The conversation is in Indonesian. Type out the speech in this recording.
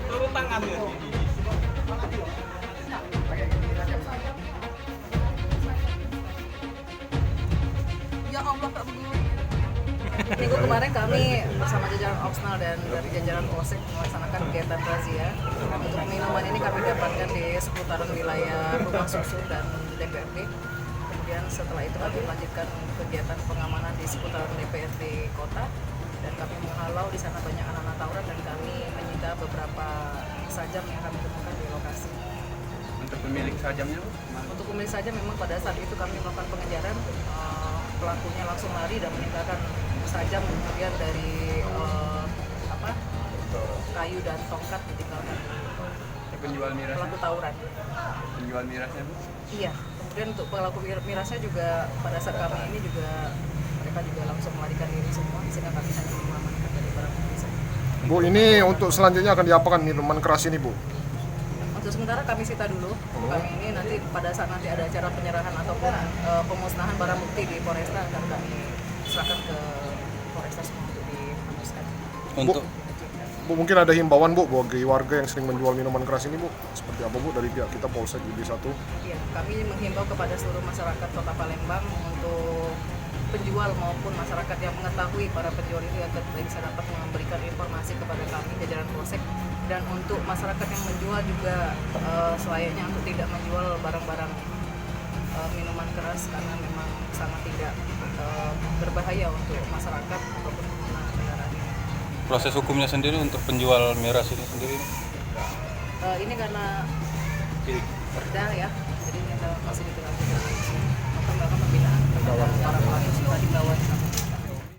Turun tangan ya. Ya Allah, Kak Begini. Minggu kemarin kami bersama jajaran Opsnal dan dari jajaran Polsek melaksanakan kegiatan razia. Untuk minuman ini kami dapatkan di seputaran wilayah Rumah Susun dan DPRD. Kemudian setelah itu kami melanjutkan kegiatan pengamanan di seputaran DPRD kota dan kami menghalau di sana banyak anak-anak tawuran dan kami menyita beberapa sajam yang kami temukan di lokasi. Untuk pemilik sajamnya, Bu? Untuk pemilik sajam memang pada saat itu kami melakukan pengejaran, pelakunya langsung lari dan meninggalkan sajam, kemudian dari kayu dan tongkat ditinggalkan. Penjual mirasnya? Pelaku tawuran. Penjual mirasnya, Bu? Iya. Kemudian untuk pelaku mirasnya juga pada saat kami ini juga mereka juga langsung melarikan diri semua sehingga kami hanya mengamankan dari barang bukti saja. Bu, ini untuk selanjutnya akan diapakan minuman keras ini, Bu? Untuk sementara kami sita dulu. Kami ini nanti pada saat nanti ada acara penyerahan ataupun pemusnahan barang bukti di Polresta akan kami serahkan ke Polresta semua untuk dihapuskan. Untuk Bu, mungkin ada himbauan, Bu, bagi warga yang sering menjual minuman keras ini, Bu? Seperti apa, Bu, dari pihak kita Polsek UB1? Iya, kami menghimbau kepada seluruh masyarakat Kota Palembang untuk penjual maupun masyarakat yang mengetahui para penjual itu agar bisa dapat memberikan informasi kepada kami jajaran Polsek, dan untuk masyarakat yang menjual juga selayaknya untuk tidak menjual barang-barang minuman keras karena memang sangat tidak berbahaya untuk masyarakat ataupun pengguna kendaraan ini. proses hukumnya sendiri untuk penjual miras ini sendiri? Ini karena perda ya, jadi kita masih diberlakukan.